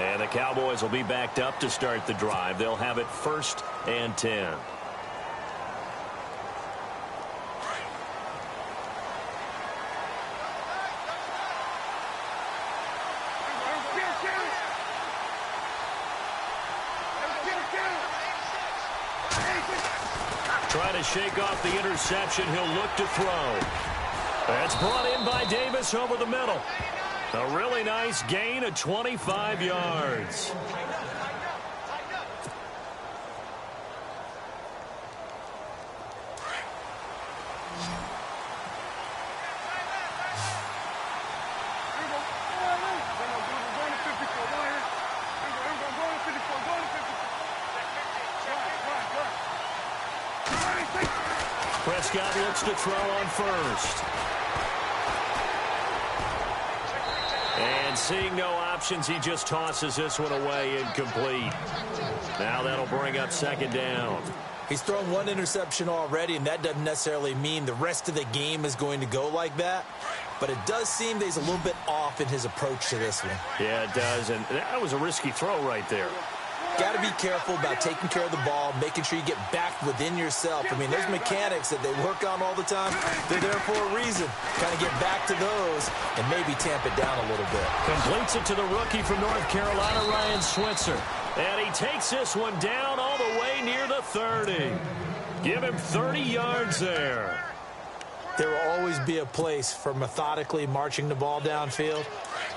And the Cowboys will be backed up to start the drive. They'll have it 1st and 10. Trying to shake off the interception. He'll look to throw. That's brought in by Davis over the middle. A really nice gain of 25 yards. Prescott looks to throw on first. And seeing no options, he just tosses this one away incomplete. Now that'll bring up 2nd down. He's thrown 1 interception already, and that doesn't necessarily mean the rest of the game is going to go like that. But it does seem that he's a little bit off in his approach to this one. Yeah, it does, and that was a risky throw right there. Got to be careful about taking care of the ball, making sure you get back within yourself. I mean, there's mechanics that they work on all the time. They're there for a reason. Kind of get back to those and maybe tamp it down a little bit. Completes it to the rookie from North Carolina, Ryan Switzer. And he takes this one down all the way near the 30. Give him 30 yards there. There will always be a place for methodically marching the ball downfield.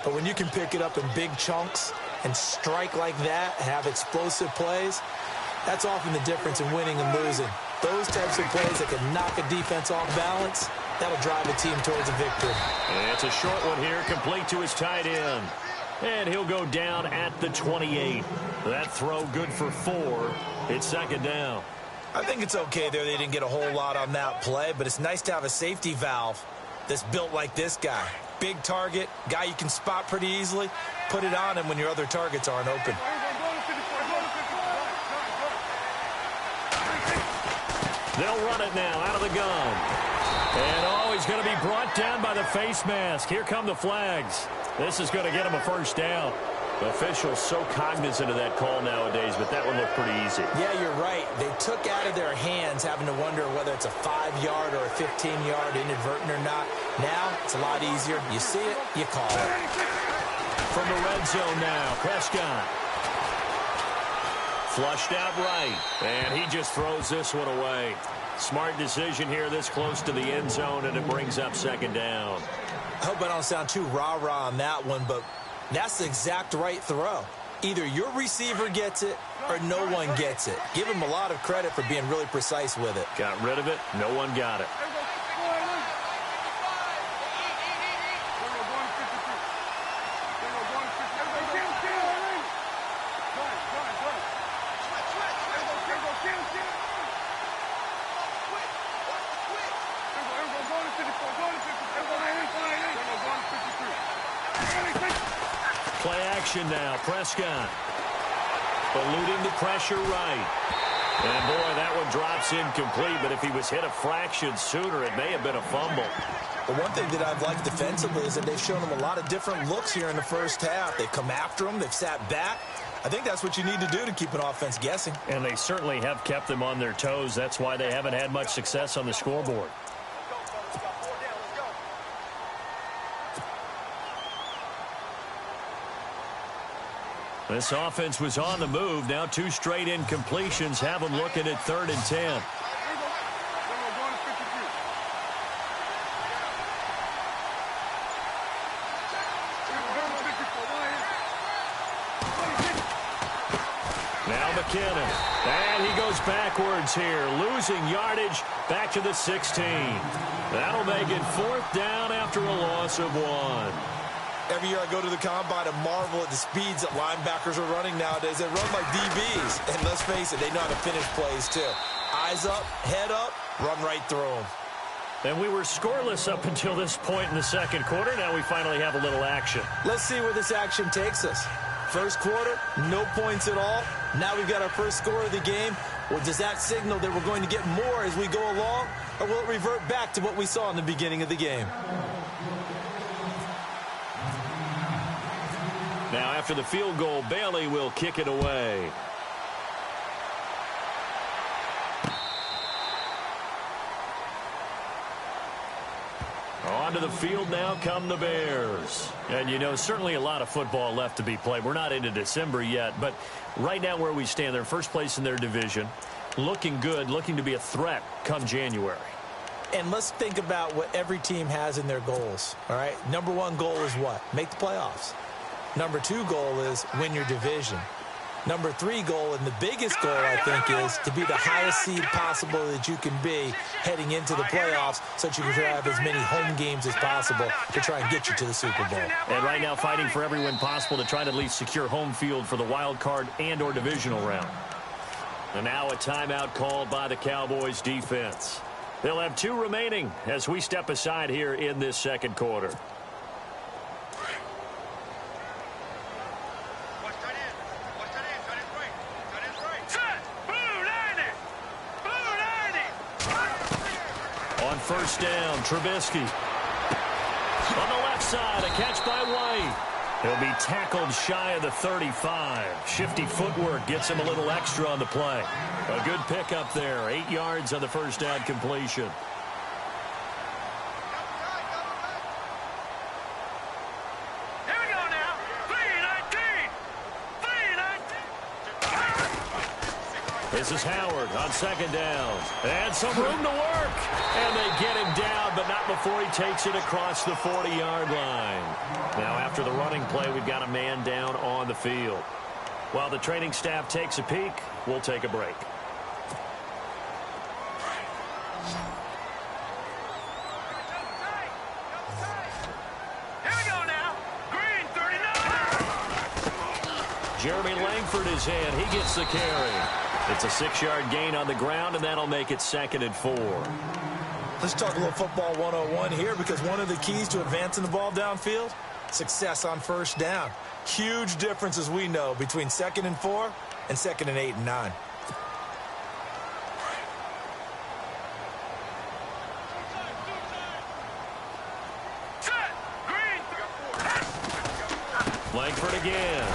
But when you can pick it up in big chunks and strike like that, have explosive plays, that's often the difference in winning and losing. Those types of plays that can knock a defense off balance, that'll drive a team towards a victory. And it's a short one here, complete to his tight end. And he'll go down at the 28. That throw good for 4. It's 2nd down. I think it's okay there. They didn't get a whole lot on that play, but it's nice to have a safety valve that's built like this guy. Big target, guy you can spot pretty easily. Put it on him when your other targets aren't open. They'll run it now out of the gun. And, oh, he's going to be brought down by the face mask. Here come the flags. This is going to get him a 1st down. Officials so cognizant of that call nowadays, but that one looked pretty easy. Yeah, you're right. They took out of their hands having to wonder whether it's a 5-yard or a 15-yard inadvertent or not. Now, it's a lot easier. You see it, you call it. From the red zone now, Prescott. Flushed out right, and he just throws this one away. Smart decision here this close to the end zone, and it brings up 2nd down. I hope I don't sound too rah-rah on that one, but that's the exact right throw. Either your receiver gets it or no one gets it. Give him a lot of credit for being really precise with it. Got rid of it. No one got it. Play action now. Prescott eluding the pressure right. And, boy, that one drops incomplete. But if he was hit a fraction sooner, it may have been a fumble. But one thing that I've liked defensively is that they've shown him a lot of different looks here in the first half. They've come after him. They've sat back. I think that's what you need to do to keep an offense guessing. And they certainly have kept them on their toes. That's why they haven't had much success on the scoreboard. This offense was on the move. Now 2 straight incompletions have them looking at 3rd and 10. Now McKinnon. And he goes backwards here, losing yardage back to the 16. That'll make it 4th down after a loss of 1. Every year I go to the combine and marvel at the speeds that linebackers are running nowadays. They run like DBs. And let's face it, they know how to finish plays too. Eyes up, head up, run right through them. And we were scoreless up until this point in the 2nd quarter. Now we finally have a little action. Let's see where this action takes us. First quarter, no points at all. Now we've got our first score of the game. Well, does that signal that we're going to get more as we go along? Or will it revert back to what we saw in the beginning of the game? Now, after the field goal, Bailey will kick it away. Onto the field now come the Bears. And, you know, certainly a lot of football left to be played. We're not into December yet, but right now where we stand, they're first place in their division. Looking good, looking to be a threat come January. And let's think about what every team has in their goals, all right? Number one goal is what? Make the playoffs. Number two goal is win your division. Number three goal, and the biggest goal, I think, is to be the highest seed possible that you can be heading into the playoffs so that you can have as many home games as possible to try and get you to the Super Bowl. And right now fighting for every win possible to try to at least secure home field for the wild card and or divisional round. And now a timeout called by the Cowboys defense. They'll have 2 remaining as we step aside here in this second quarter. On first down, Trubisky. On the left side, a catch by White. He'll be tackled shy of the 35. Shifty footwork gets him a little extra on the play. A good pickup there. 8 yards on the first down completion. Here we go now. 3-19. 3-19. This is Howard on second down. And some room to work. And they get him down, but not before he takes it across the 40-yard line. Now, after the running play, we've got a man down on the field. While the training staff takes a peek, we'll take a break. Here we go now. Green 39. Jeremy Langford is in. He gets the carry. It's a 6-yard gain on the ground, and that'll make it 2nd and 4. Let's talk a little football 101 here, because one of the keys to advancing the ball downfield, success on first down. Huge difference, as we know, between 2nd and 4 and 2nd and 8 and 9. Langford again.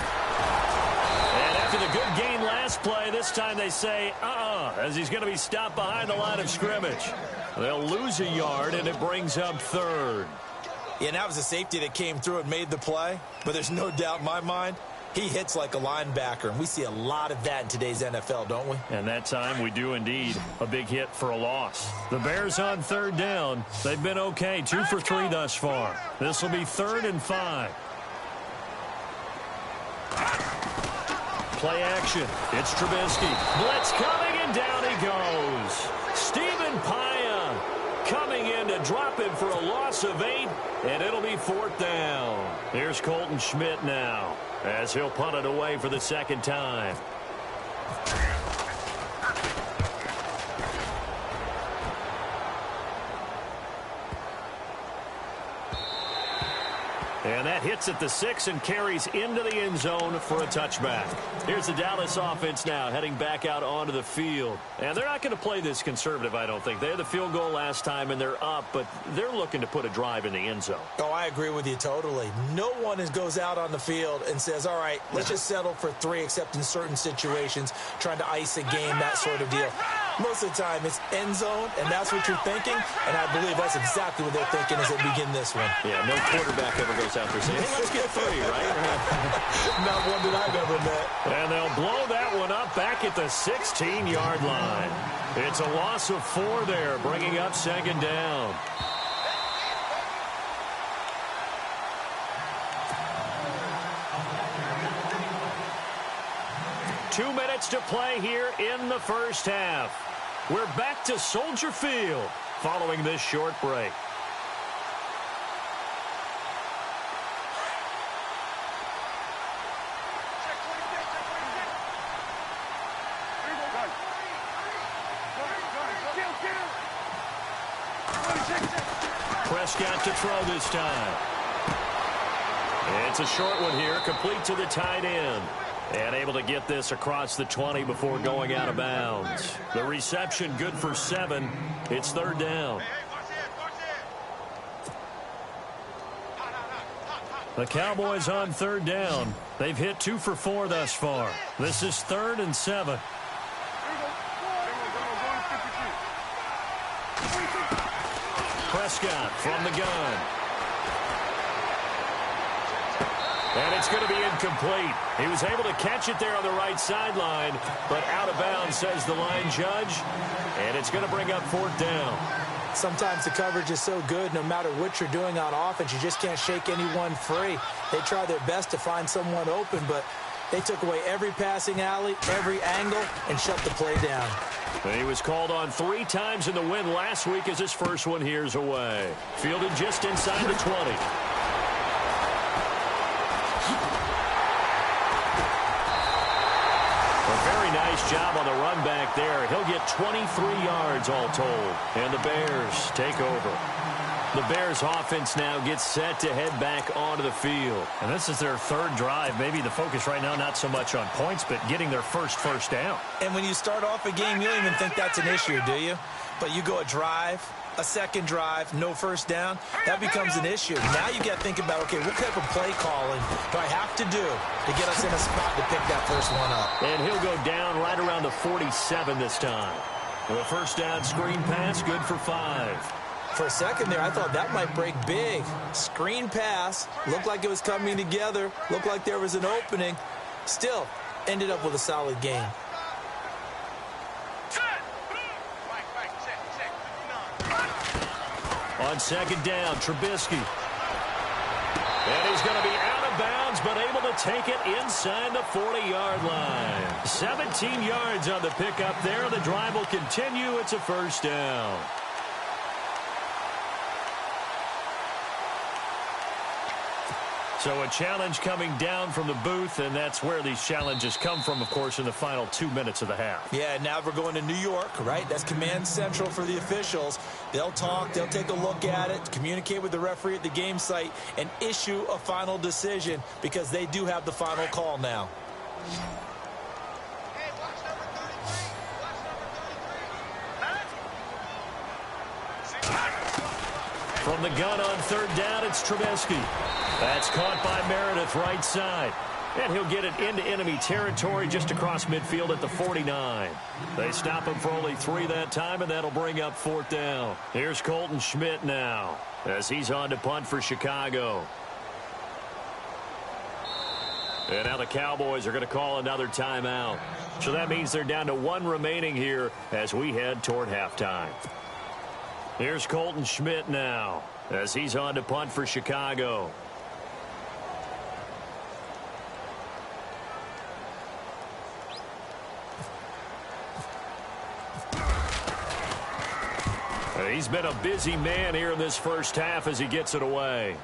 And after the good gain last play, this time they say, as he's going to be stopped behind the line of scrimmage. They'll lose a yard, and it brings up 3rd. Yeah, and that was a safety that came through and made the play, but there's no doubt in my mind, he hits like a linebacker, and we see a lot of that in today's NFL, don't we? And that time we do indeed. A big hit for a loss. The Bears on 3rd down. They've been okay, 2 for 3 thus far. This will be 3rd and 5. Play action. It's Trubisky. Blitz coming, and down he goes. Stephen Paya coming in to drop him for a loss of 8, and it'll be 4th down. Here's Colton Schmidt now, as he'll punt it away for the 2nd time. And that hits at the 6 and carries into the end zone for a touchback. Here's the Dallas offense now heading back out onto the field. And they're not going to play this conservative, I don't think. They had the field goal last time, and they're up, but they're looking to put a drive in the end zone. Oh, I agree with you totally. No one goes out on the field and says, all right, let's just settle for 3, except in certain situations, trying to ice a game, that sort of deal. Most of the time, it's end zone, and that's what you're thinking, and I believe that's exactly what they're thinking as they begin this one. Yeah, no quarterback ever goes out there saying, hey, let's get 3, right? Not one that I've ever met. And they'll blow that one up back at the 16-yard line. It's a loss of 4 there, bringing up 2nd down. Two minutes to play here in the first half. We're back to Soldier Field following this short break. Prescott to throw this time. It's a short one here, complete to the tight end. And able to get this across the 20 before going out of bounds. The reception good for 7. It's 3rd down. The Cowboys on 3rd down. They've hit 2 for 4 thus far. This is 3rd and 7. Prescott from the gun. And it's going to be incomplete. He was able to catch it there on the right sideline, but out of bounds, says the line judge. And it's going to bring up 4th down. Sometimes the coverage is so good, no matter what you're doing on offense, you just can't shake anyone free. They try their best to find someone open, but they took away every passing alley, every angle, and shut the play down. He was called on 3 times in the win last week as his first one here's away. Fielded just inside the 20. Nice job on the run back there. He'll get 23 yards all told. And the Bears take over. The Bears offense now gets set to head back onto the field. And this is their 3rd drive. Maybe the focus right now not so much on points, but getting their first down. And when you start off a game, you don't even think that's an issue, do you? But you go a drive, a second drive, no first down, that becomes an issue. Now you got to think about, okay, what type of play calling do I have to do to get us in a spot to pick that first one up? And he'll go down right around the 47 this time. The first down screen pass, good for 5. For a second there, I thought that might break big. Screen pass, looked like it was coming together, looked like there was an opening. Still, ended up with a solid game. On 2nd down, Trubisky. And he's going to be out of bounds, but able to take it inside the 40-yard line. 17 yards on the pickup there. The drive will continue. It's a first down. So a challenge coming down from the booth, and that's where these challenges come from, of course, in the final 2 minutes of the half. Yeah, now we're going to New York, right? That's command central for the officials. They'll talk, they'll take a look at it, communicate with the referee at the game site, and issue a final decision because they do have the final call now. From the gun on 3rd down, it's Trubisky. That's caught by Meredith right side. And he'll get it into enemy territory just across midfield at the 49. They stop him for only 3 that time, and that'll bring up 4th down. Here's Colton Schmidt now as he's on to punt for Chicago. And now the Cowboys are going to call another timeout. So that means they're down to 1 remaining here as we head toward halftime. Here's Colton Schmidt now as he's on to punt for Chicago. He's been a busy man here in this first half as he gets it away.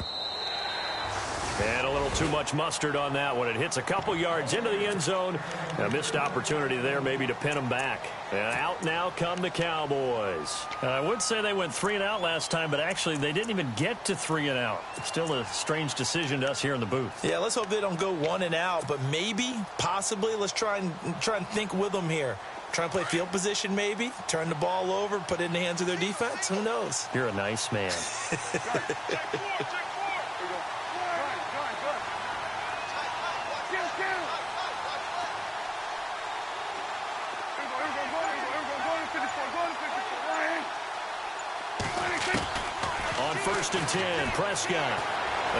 And a little too much mustard on that one. It hits a couple yards into the end zone. A missed opportunity there maybe to pin him back. And out now come the Cowboys. I would say they went 3 and out last time, but actually they didn't even get to 3 and out. Still a strange decision to us here in the booth. Yeah, let's hope they don't go 1 and out, but maybe, possibly, let's try and think with them here. Try and play field position maybe, turn the ball over, put it in the hands of their defense. Who knows? You're a nice man. On 1st and 10, Prescott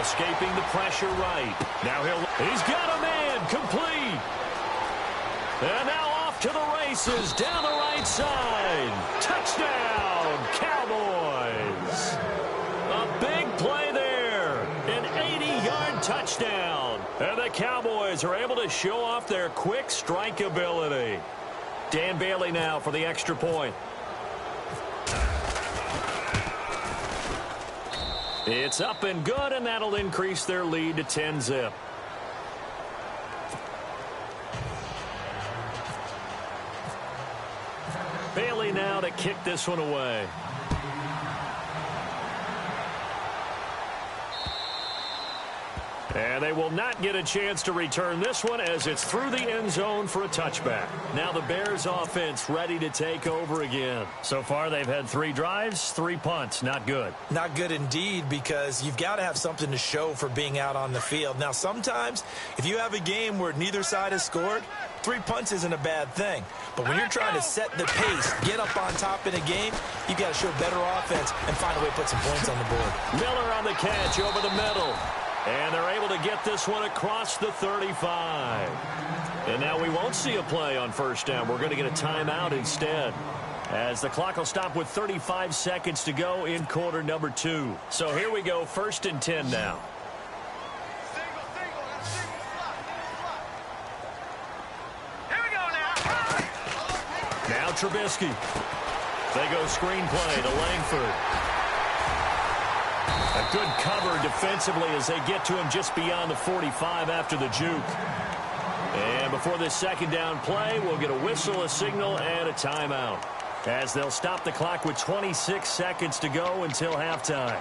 escaping the pressure right. Now he's got a man complete. And now off to the races down the right side. Touchdown, Cowboys. A big play there. An 80-yard touchdown. And the Cowboys are able to show off their quick strike ability. Dan Bailey now for the extra point. It's up and good, and that'll increase their lead to 10-zip. Bailey now to kick this one away. And they will not get a chance to return this one as it's through the end zone for a touchback. Now the Bears offense ready to take over again. So far they've had 3 drives, 3 punts. Not good. Not good indeed, because you've got to have something to show for being out on the field. Now sometimes if you have a game where neither side has scored, 3 punts isn't a bad thing. But when you're trying to set the pace, get up on top in a game, you've got to show better offense and find a way to put some points on the board. Miller on the catch over the middle. And they're able to get this one across the 35. And now we won't see a play on first down. We're going to get a timeout instead, as the clock will stop with 35 seconds to go in quarter number 2. So here we go, 1st and 10 now. Here we go now. Now Trubisky. They go screenplay to Langford. A good cover defensively as they get to him just beyond the 45 after the juke. And before this second down play, we'll get a whistle, a signal, and a timeout, as they'll stop the clock with 26 seconds to go until halftime.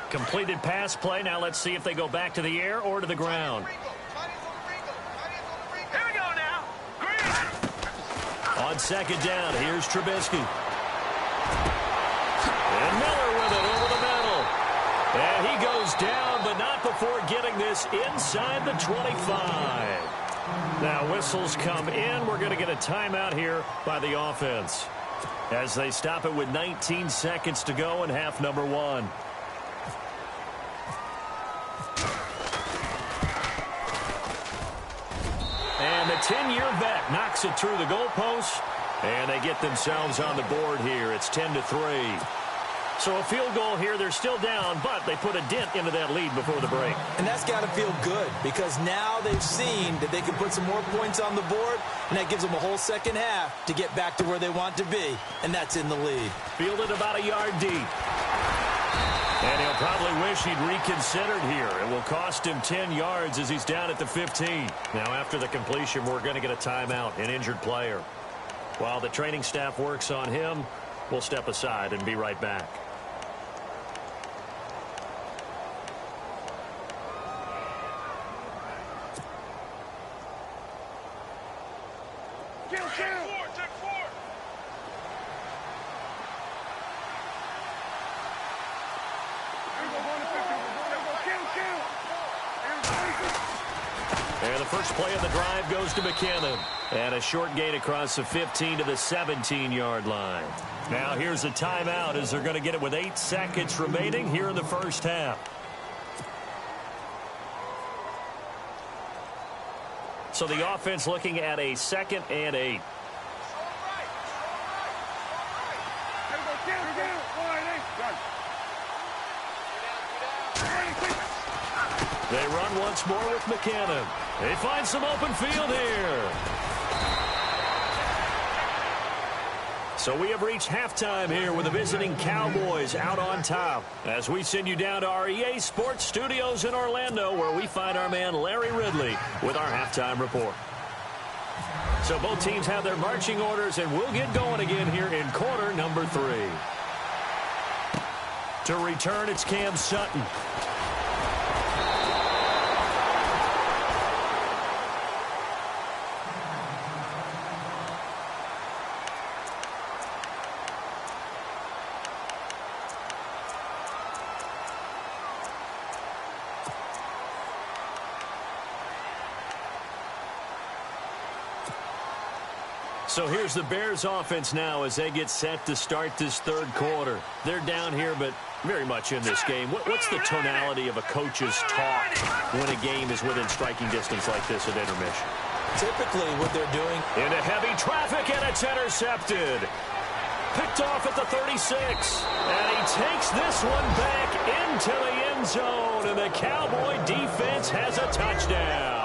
Completed pass play. Now let's see if they go back to the air or to the ground. On second down, here's Trubisky. And Miller with it over the middle. And he goes down, but not before getting this inside the 25. Now whistles come in. We're going to get a timeout here by the offense, as they stop it with 19 seconds to go in half number 1. And the 10-year vet knocks it through the goalpost, and they get themselves on the board here. It's 10-3. So a field goal here. They're still down, but they put a dent into that lead before the break. And that's got to feel good, because now they've seen that they can put some more points on the board, and that gives them a whole second half to get back to where they want to be, and that's in the lead. Fielded about a yard deep. And he'll probably wish he'd reconsidered here. It will cost him 10 yards as he's down at the 15. Now, after the completion, we're going to get a timeout, an injured player. While the training staff works on him, we'll step aside and be right back. And the first play of the drive goes to McKinnon. And a short gain across the 15 to the 17-yard line. Now here's a timeout, as they're going to get it with 8 seconds remaining here in the first half. So the offense looking at a 2nd and 8. They run once more with McKinnon. They find some open field here. So we have reached halftime here with the visiting Cowboys out on top, as we send you down to our EA Sports Studios in Orlando, where we find our man Larry Ridley with our halftime report. So both teams have their marching orders, and we'll get going again here in quarter number 3. To return, it's Cam Sutton. So here's the Bears offense now as they get set to start this third quarter. They're down here, but very much in this game. What's the tonality of a coach's talk when a game is within striking distance like this at intermission? Typically what they're doing. Into heavy traffic, and it's intercepted. Picked off at the 36. And he takes this one back into the end zone, and the Cowboy defense has a touchdown.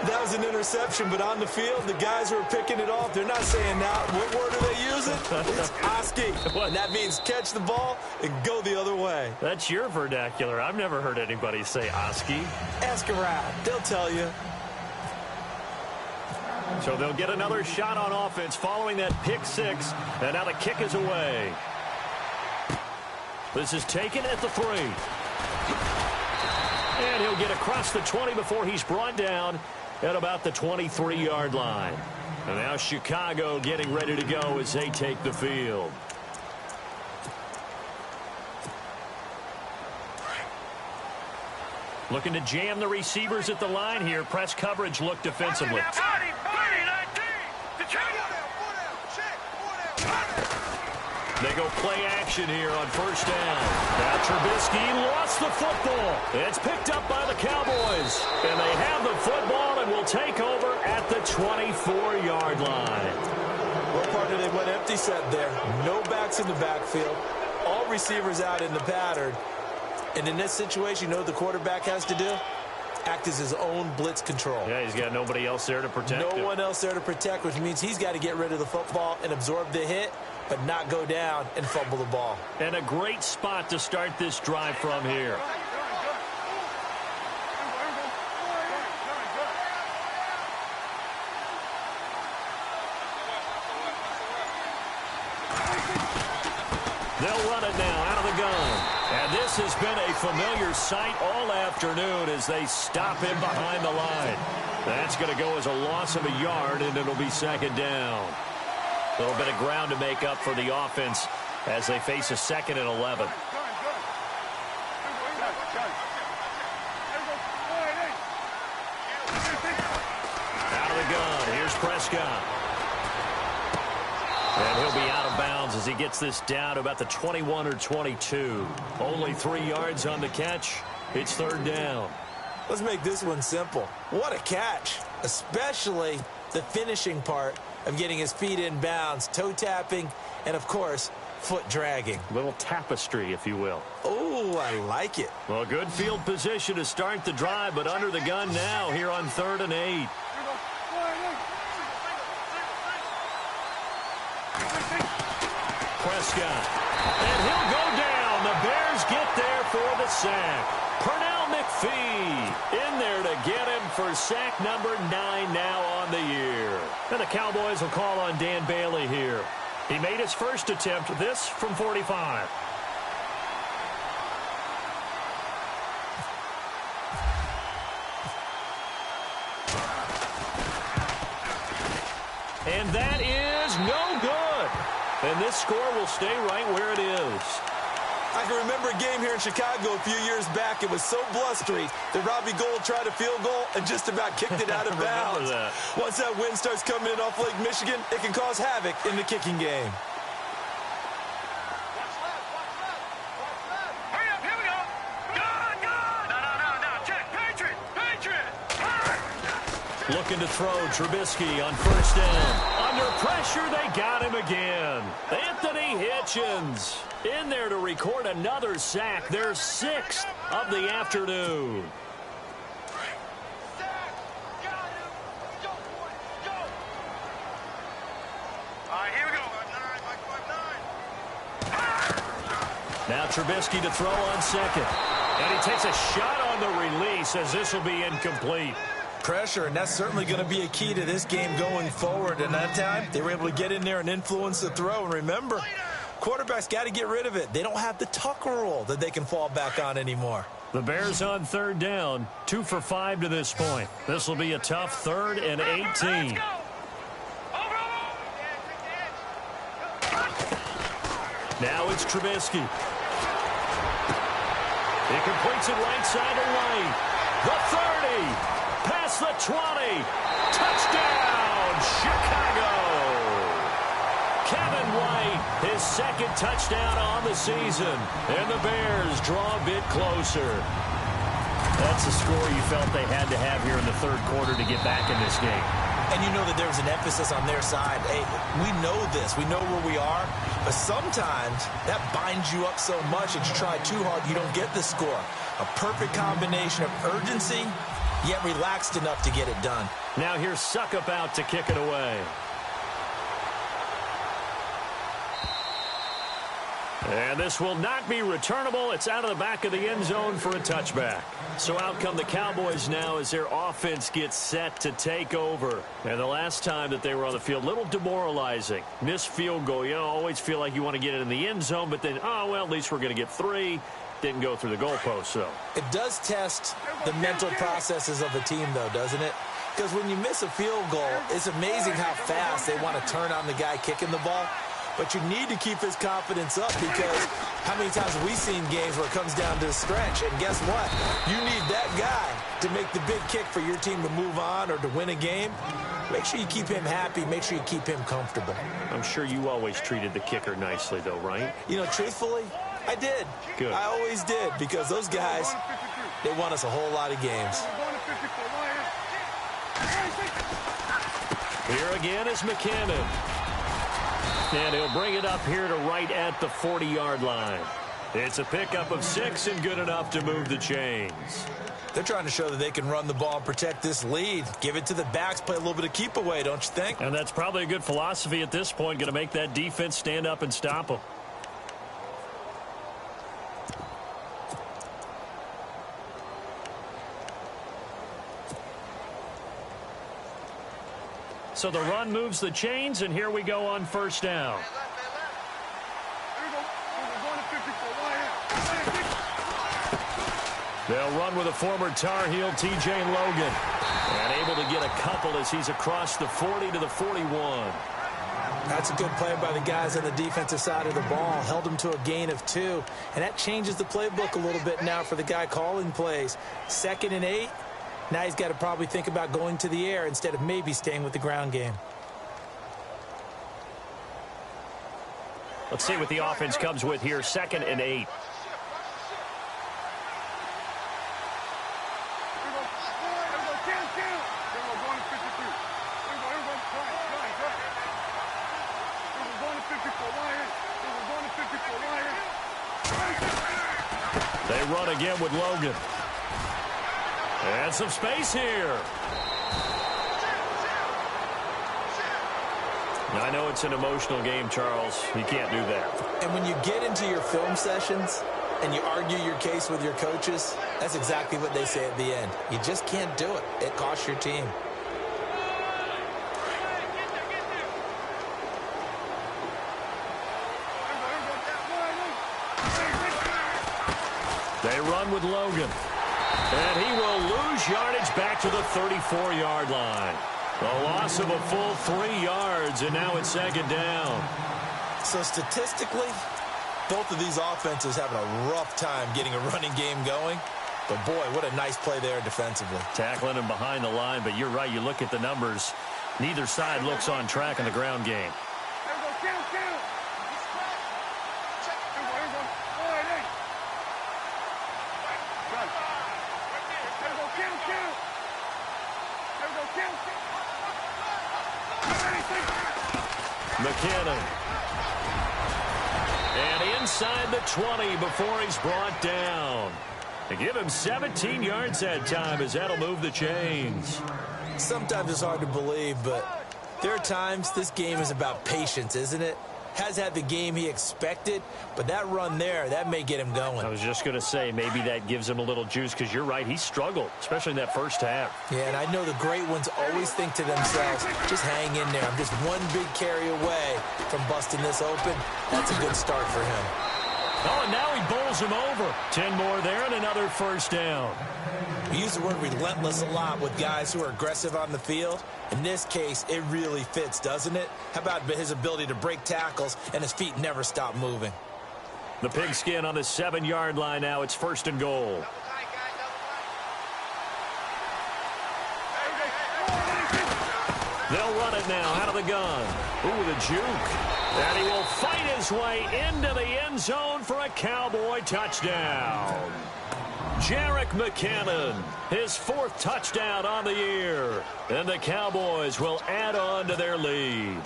That was an interception, but on the field, the guys who are picking it off, they're not saying now. What word are they using? It's Oski. And that means catch the ball and go the other way. That's your vernacular. I've never heard anybody say Oski. Ask around. They'll tell you. So they'll get another shot on offense following that pick six. And now the kick is away. This is taken at the 3. And he'll get across the 20 before he's brought down at about the 23-yard line. And now Chicago getting ready to go as they take the field. Looking to jam the receivers at the line here. Press coverage look defensively. They go play action here on first down. Now Trubisky lost the football. It's picked up by the Cowboys. And they have the football and will take over at the 24-yard line. Well, partner, they went empty set there. No backs in the backfield. All receivers out in the pattern. And in this situation, you know what the quarterback has to do? Act as his own blitz control. Yeah, he's got nobody else there to protect him. No one else there to protect, which means he's got to get rid of the football and absorb the hit, but not go down and fumble the ball. And a great spot to start this drive from here. They'll run it now out of the gun. And this has been a familiar sight all afternoon as they stop him behind the line. That's going to go as a loss of a yard, and it'll be second down. A little bit of ground to make up for the offense as they face a 2nd and 11. Out of the gun. Here's Prescott. And he'll be out of bounds as he gets this down to about the 21 or 22. Only 3 yards on the catch. It's third down. Let's make this one simple. What a catch, especially the finishing part of getting his feet in bounds, toe tapping, and, of course, foot dragging. Little tapestry, if you will. Oh, I like it. Well, good field position to start the drive, but under the gun now here on 3rd and 8. Prescott. And he'll go down. The Bears get there for the sack. Pernell McPhee in there to get him for sack number 9 now on the year. And the Cowboys will call on Dan Bailey here. He made his first attempt, this from 45. And that is no good. And this score will stay right where it is. I can remember a game here in Chicago a few years back. It was so blustery that Robbie Gould tried a field goal and just about kicked it out of bounds. That. Once that wind starts coming in off Lake Michigan, it can cause havoc in the kicking game. Hurry up, here we go. Good. No. Check. Patriot. Looking to throw. Trubisky on first down. Under pressure, they got him again. Anthony Hitchens in there to record another sack. Their 6th of the afternoon. All right, here we go. Now Trubisky to throw on second. And he takes a shot on the release as this will be incomplete. Pressure, and that's certainly going to be a key to this game going forward. And that time, they were able to get in there and influence the throw. And remember, quarterbacks got to get rid of it. They don't have the Tucker rule that they can fall back on anymore. The Bears on 3rd down, 2 for 5 to this point. This will be a tough 3rd and 18. Now it's Trubisky. He completes it right side to White. The 30. Past the 20. Touchdown, Chicago. Kevin White, his 2nd touchdown on the season. And the Bears draw a bit closer. That's a score you felt they had to have here in the 3rd quarter to get back in this game. And you know that there was an emphasis on their side. Hey, we know this. We know where we are. But sometimes that binds you up so much that you try too hard, you don't get the score. A perfect combination of urgency, yet relaxed enough to get it done. Now here's Suckup out to kick it away. And this will not be returnable. It's out of the back of the end zone for a touchback. So out come the Cowboys now as their offense gets set to take over. And the last time that they were on the field, a little demoralizing. Missed field goal. You always feel like you want to get it in the end zone, but then, oh, well, at least we're going to get 3. Didn't go through the goalpost, so. It does test the mental processes of a team, though, doesn't it? Because when you miss a field goal, it's amazing how fast they want to turn on the guy kicking the ball. But you need to keep his confidence up because how many times have we seen games where it comes down to a stretch? And guess what? You need that guy to make the big kick for your team to move on or to win a game. Make sure you keep him happy. Make sure you keep him comfortable. I'm sure you always treated the kicker nicely, though, right? You know, truthfully, I did. Good. I always did because those guys, they won us a whole lot of games. Here again is McKinnon. And he'll bring it up here to right at the 40-yard line. It's a pickup of 6 and good enough to move the chains. They're trying to show that they can run the ball and protect this lead. Give it to the backs, play a little bit of keep away, don't you think? And that's probably a good philosophy at this point, going to make that defense stand up and stop them. So the run moves the chains, and here we go on first down. They'll run with a former Tar Heel, T.J. Logan. And able to get a couple as he's across the 40 to the 41. That's a good play by the guys on the defensive side of the ball. Held him to a gain of 2. And that changes the playbook a little bit now for the guy calling plays. 2nd and 8. Now he's got to probably think about going to the air instead of maybe staying with the ground game. Let's see what the offense comes with here. 2nd and 8. They run again with Logan. And some space here. I know it's an emotional game, Charles. You can't do that. And when you get into your film sessions and you argue your case with your coaches, that's exactly what they say at the end. You just can't do it. It costs your team. They run with Logan. And he will lose yardage back to the 34-yard line. A loss of a full 3 yards, and now it's 2nd down. So statistically, both of these offenses having a rough time getting a running game going. But, boy, what a nice play there defensively. Tackling him behind the line, but you're right. You look at the numbers. Neither side looks on track in the ground game. McKinnon. And inside the 20 before he's brought down. They give him 17 yards that time as that'll move the chains. Sometimes it's hard to believe, but there are times this game is about patience, isn't it? Has had the game he expected, but that run there, that may get him going. I was just going to say, maybe that gives him a little juice because you're right, he struggled, especially in that first half. Yeah, and I know the great ones always think to themselves, just hang in there. I'm just one big carry away from busting this open. That's a good start for him. Oh, and now he bowls him over. 10 more there and another first down. We use the word relentless a lot with guys who are aggressive on the field. In this case, it really fits, doesn't it? How about his ability to break tackles and his feet never stop moving? The pigskin on the 7-yard line now. It's 1st and goal. They'll run it now out of the gun. Ooh, the juke. And he will fight his way into the end zone for a Cowboy touchdown. Jerick McKinnon, his 4th touchdown on the year. And the Cowboys will add on to their lead.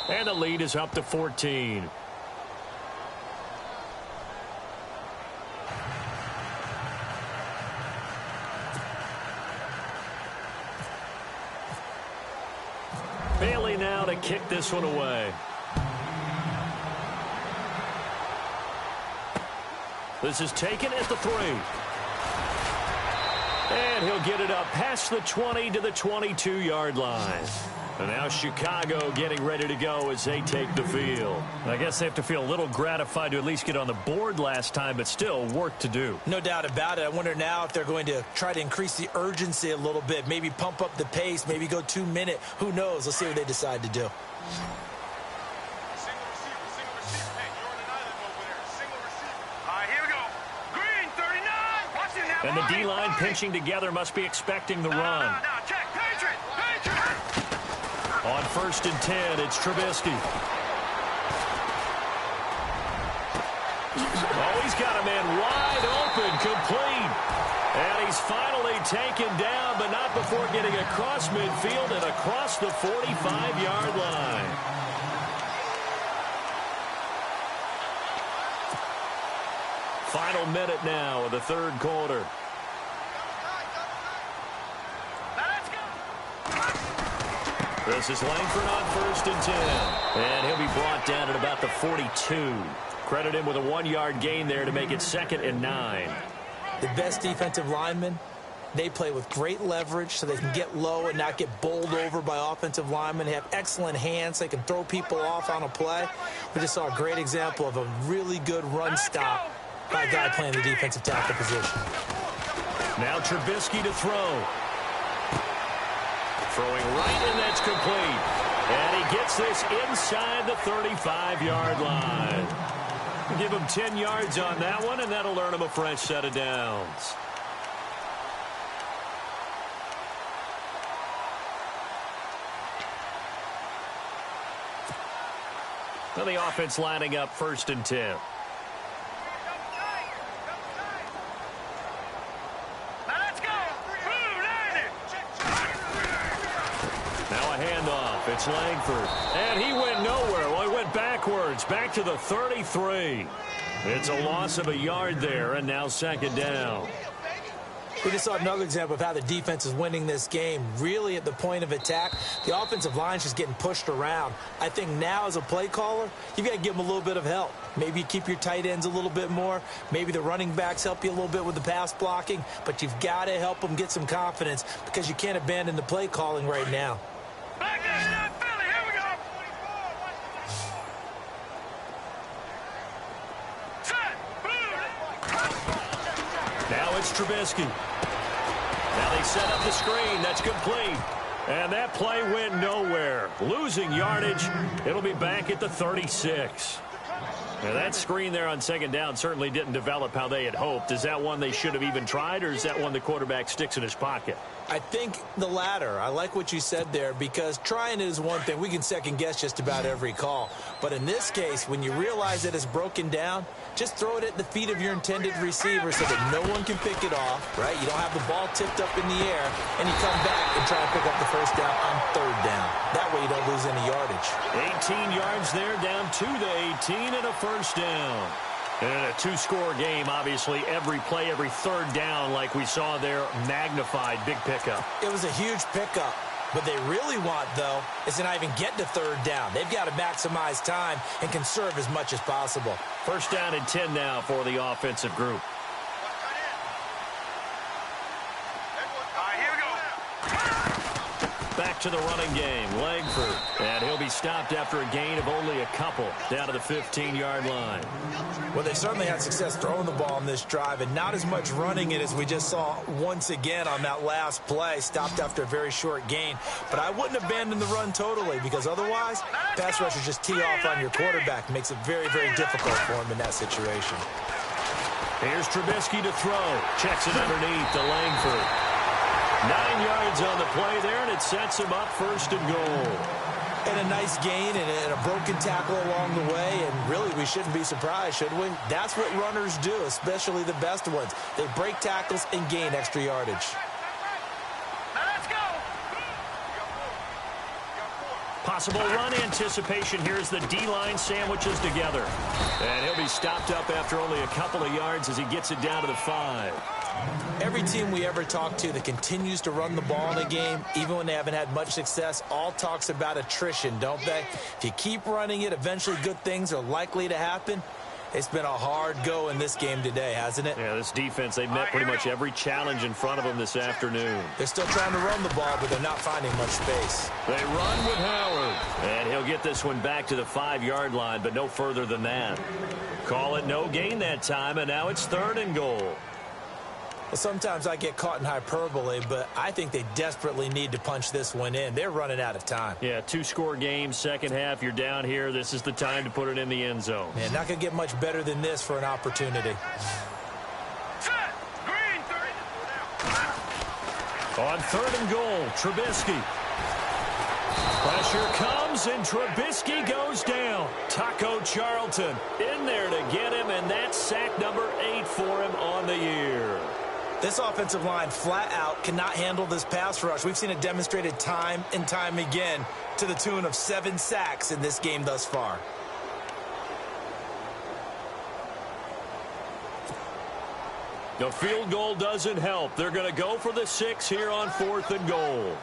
And the lead is up to 14. Bailey now to kick this one away. This is taken at the 3. And he'll get it up past the 20 to the 22-yard line. And now Chicago getting ready to go as they take the field. I guess they have to feel a little gratified to at least get on the board last time, but still work to do. No doubt about it. I wonder now if they're going to try to increase the urgency a little bit, maybe pump up the pace, maybe go 2-minute. Who knows? Let's see what they decide to do. And the D-line pinching together must be expecting the run. On 1st and 10, it's Trubisky. Oh, he's got a man wide open, complete. And he's finally taken down, but not before getting across midfield and across the 45-yard line. Final minute now of the 3rd quarter. This is Langford on 1st and 10. And he'll be brought down at about the 42. Credit him with a 1-yard gain there to make it 2nd and 9. The best defensive linemen, they play with great leverage so they can get low and not get bowled over by offensive linemen. They have excellent hands. They can throw people off on a play. We just saw a great example of a really good run stop by a guy playing the defensive tackle position. Now Trubisky to throw. Throwing right, and that's complete. And he gets this inside the 35-yard line. Give him 10 yards on that one, and that'll earn him a fresh set of downs. Now the offense lining up 1st and 10. It's Langford, and he went nowhere. Well, he went backwards, back to the 33. It's a loss of a yard there, and now 2nd down. We just saw another example of how the defense is winning this game. Really at the point of attack, the offensive line is just getting pushed around. I think now as a play caller, you've got to give them a little bit of help. Maybe you keep your tight ends a little bit more. Maybe the running backs help you a little bit with the pass blocking. But you've got to help them get some confidence because you can't abandon the play calling right now. Now it's Trubisky. Now they set up the screen. That's complete. And that play went nowhere. Losing yardage. It'll be back at the 36. Now that screen there on 2nd down certainly didn't develop how they had hoped. Is that one they should have even tried, or is that one the quarterback sticks in his pocket? I think the latter. I like what you said there because trying it is one thing. We can second guess just about every call. But in this case, when you realize that it's broken down, just throw it at the feet of your intended receiver so that no one can pick it off, right? You don't have the ball tipped up in the air, and you come back and try to pick up the 1st down on 3rd down. That way you don't lose any yardage. 18 yards there, down to the 18 and a 1st down. And in a 2-score game, obviously, every play, every 3rd down, like we saw there, magnified, big pickup. It was a huge pickup. What they really want, though, is to not even get to 3rd down. They've got to maximize time and conserve as much as possible. 1st down and 10 now for the offensive group. Back to the running game, Langford. And he'll be stopped after a gain of only a couple, down to the 15-yard line. Well, they certainly had success throwing the ball on this drive, and not as much running it as we just saw once again on that last play, stopped after a very short gain. But I wouldn't abandon the run totally, because otherwise, pass rushers just tee off on your quarterback. Makes it very, very difficult for him in that situation. Here's Trubisky to throw. Checks it underneath to Langford. 9 yards on the play there, and it sets him up 1st and goal. And a nice gain and a broken tackle along the way, and really we shouldn't be surprised, should we? That's what runners do, especially the best ones. They break tackles and gain extra yardage. Possible run anticipation here as the D-line sandwiches together. And he'll be stopped up after only a couple of yards as he gets it down to the 5. Every team we ever talk to that continues to run the ball in a game, even when they haven't had much success, all talks about attrition, don't they? If you keep running it, eventually good things are likely to happen. It's been a hard go in this game today, hasn't it? Yeah, this defense, they've met pretty much every challenge in front of them this afternoon. They're still trying to run the ball, but they're not finding much space. They run with Howard. And he'll get this one back to the 5-yard line, but no further than that. Call it no gain that time, and now it's 3rd and goal. Well, sometimes I get caught in hyperbole, but I think they desperately need to punch this one in. They're running out of time. Yeah, 2-score game, second half, you're down here. This is the time to put it in the end zone. Man, not going to get much better than this for an opportunity. On 3rd and goal, Trubisky. Pressure comes, and Trubisky goes down. Taco Charlton in there to get him, and that's sack number 8 for him on the year. This offensive line flat out cannot handle this pass rush. We've seen it demonstrated time and time again to the tune of 7 sacks in this game thus far. The field goal doesn't help. They're going to go for the 6 here on 4th and goal.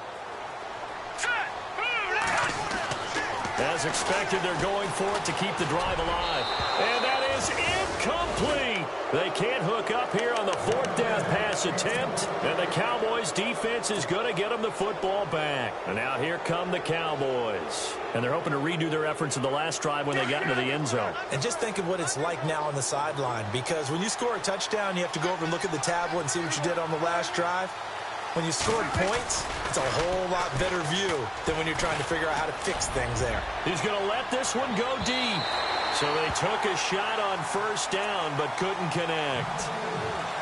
As expected, they're going for it to keep the drive alive. And that is incomplete. They can't hook up here on the 4th down pass attempt. And the Cowboys defense is going to get them the football back. And now here come the Cowboys. And they're hoping to redo their efforts in the last drive when they got into the end zone. And just think of what it's like now on the sideline. Because when you score a touchdown, you have to go over and look at the tablet and see what you did on the last drive. When you scored points, it's a whole lot better view than when you're trying to figure out how to fix things there. He's going to let this one go deep. So they took a shot on 1st down, but couldn't connect.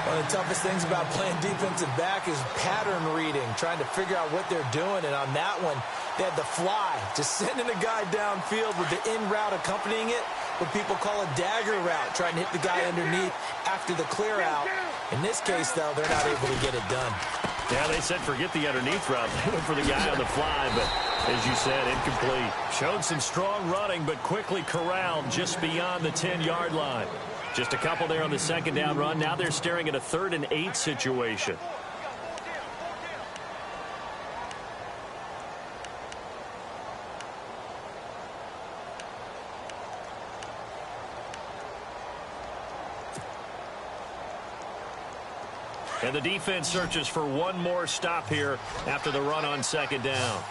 One of the toughest things about playing defensive back is pattern reading, trying to figure out what they're doing. And on that one, they had the fly, just sending a guy downfield with the in route accompanying it, what people call a dagger route, trying to hit the guy underneath after the clear out. In this case, though, they're not able to get it done. Yeah, they said forget the underneath route. They went for the guy on the fly, but as you said, incomplete. Showed some strong running, but quickly corralled just beyond the 10-yard line. Just a couple there on the 2nd down run. Now they're staring at a 3rd and 8 situation. And the defense searches for one more stop here after the run on 2nd down.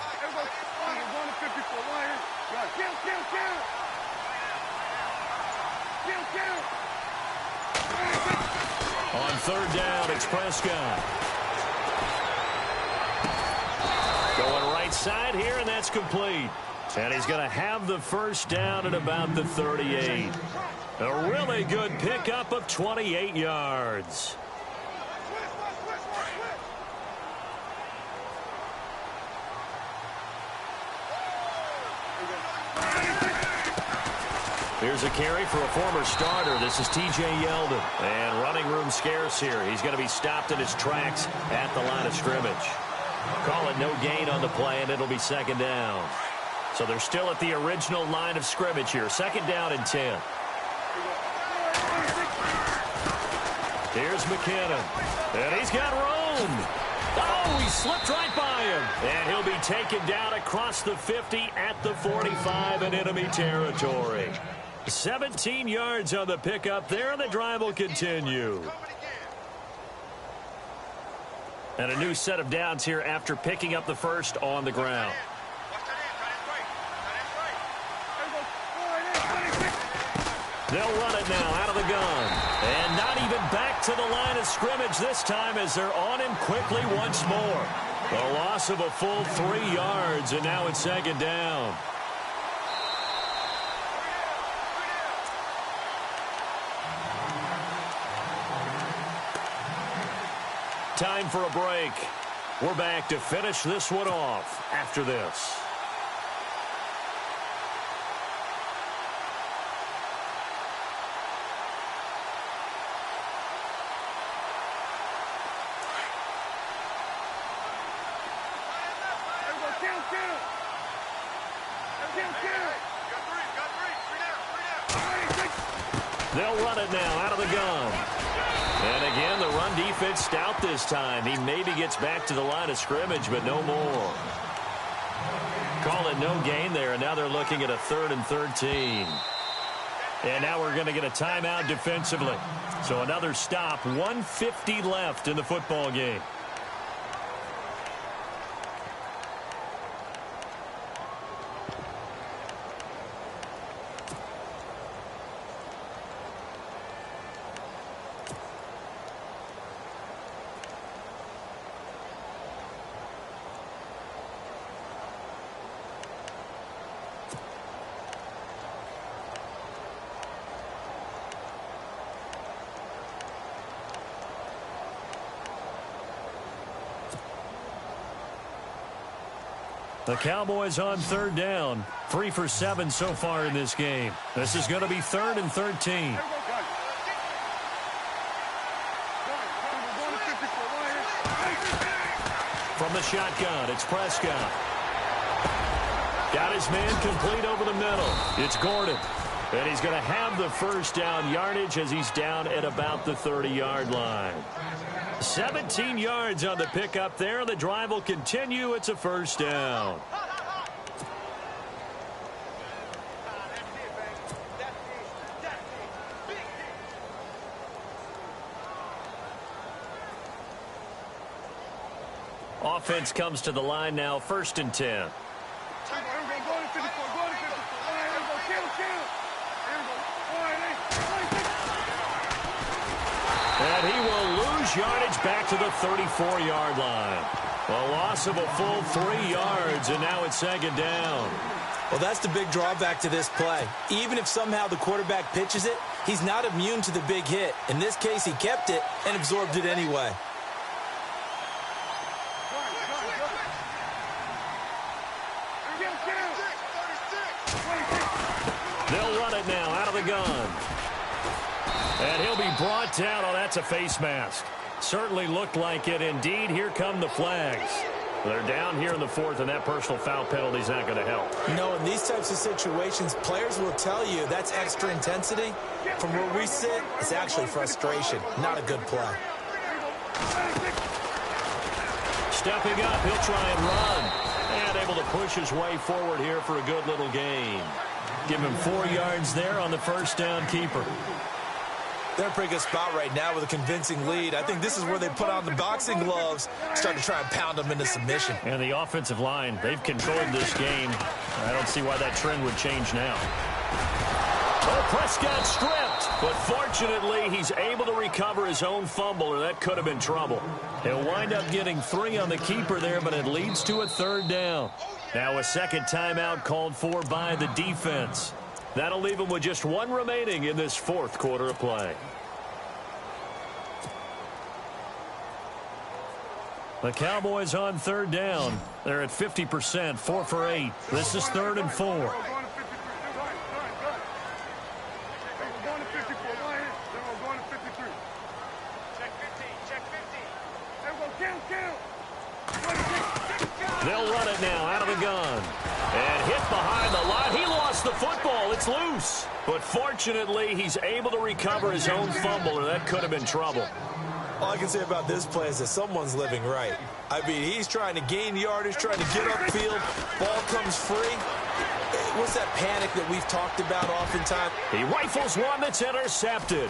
On 3rd down, it's Prescott. Going right side here, and that's complete. And he's going to have the 1st down at about the 38. A really good pickup of 28 yards. Here's a carry for a former starter. This is T.J. Yeldon. And running room scarce here. He's going to be stopped in his tracks at the line of scrimmage. Call it no gain on the play, and it'll be 2nd down. So they're still at the original line of scrimmage here. 2nd down and 10. Here's McKinnon. And he's got room. Oh, he slipped right by him. And he'll be taken down across the 50 at the 45 in enemy territory. 17 yards on the pickup there, and the drive will continue. And a new set of downs here after picking up the 1st on the ground. They'll run it now out of the gun. And not even back to the line of scrimmage this time as they're on him quickly once more. A loss of a full 3 yards, and now it's 2nd down. Time for a break. We're back to finish this one off after this. They'll run it now out of the gun. And again, the run defense stout this time. He maybe gets back to the line of scrimmage, but no more. Call it no gain there, and now they're looking at a 3rd and 13. And now we're going to get a timeout defensively. So another stop, 1:50 left in the football game. The Cowboys on 3rd down. 3 for 7 so far in this game. This is going to be 3rd and 13. From the shotgun, it's Prescott. Got his man complete over the middle. It's Gordon. And he's going to have the first down yardage as he's down at about the 30-yard line. 17 yards on the pickup there. The drive will continue. It's a first down. Offense comes to the line now, 1st and 10. And he will lose yardage back to the 34-yard line. A loss of a full 3 yards, and now it's 2nd down. Well, that's the big drawback to this play. Even if somehow the quarterback pitches it, he's not immune to the big hit. In this case, he kept it and absorbed it anyway. They'll run it now out of the gun. And he'll be brought down. Oh, that's a face mask. Certainly looked like it. Indeed, here come the flags. They're down here in the 4th, and that personal foul penalty is not going to help. No, in these types of situations, players will tell you that's extra intensity. From where we sit, it's actually frustration, not a good play. Stepping up, he'll try and run. And able to push his way forward here for a good little gain. Give him 4 yards there on the first down keeper. They're in a pretty good spot right now with a convincing lead. I think this is where they put on the boxing gloves, start to try and pound them into submission. And the offensive line, they've controlled this game. I don't see why that trend would change now. Oh, Prescott stripped, but fortunately he's able to recover his own fumble, or that could have been trouble. He'll wind up getting 3 on the keeper there, but it leads to a 3rd down. Now a second timeout called for by the defense. That'll leave him with just 1 remaining in this 4th quarter of play. The Cowboys on 3rd down. They're at 50%, 4 for 8. This is 3rd and 4. They'll run it now out of the gun. And hit behind the line. He lost the football. It's loose. But fortunately, he's able to recover his own fumble, or that could have been trouble. All I can say about this play is that someone's living right. I mean, he's trying to gain yardage, trying to get upfield. Ball comes free. What's that panic that we've talked about oftentimes? He rifles one that's intercepted.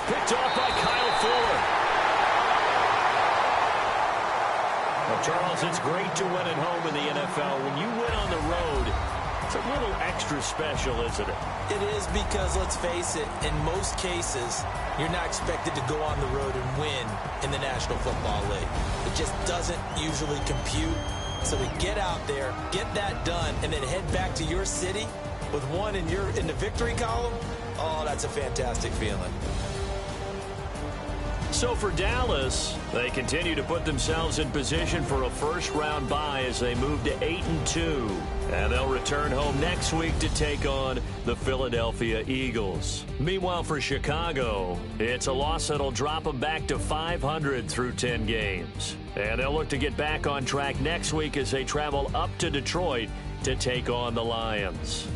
Picked off by Kyle Fuller. Well, Charles, it's great to win at home in the NFL. When you win on the road, it's a little extra special, isn't it? It is, because, let's face it, in most cases, you're not expected to go on the road and win in the National Football League. It just doesn't usually compute. So to get out there, get that done, and then head back to your city with one in the victory column, oh, that's a fantastic feeling. So for Dallas, they continue to put themselves in position for a first-round bye as they move to 8-2. And they'll return home next week to take on the Philadelphia Eagles. Meanwhile, for Chicago, it's a loss that'll drop them back to 500 through 10 games. And they'll look to get back on track next week as they travel up to Detroit to take on the Lions.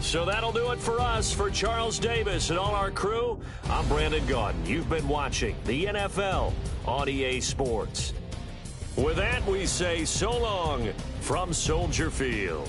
So that'll do it for us. For Charles Davis and all our crew, I'm Brandon Gaudin. You've been watching the NFL on EA Sports. With that, we say so long from Soldier Field.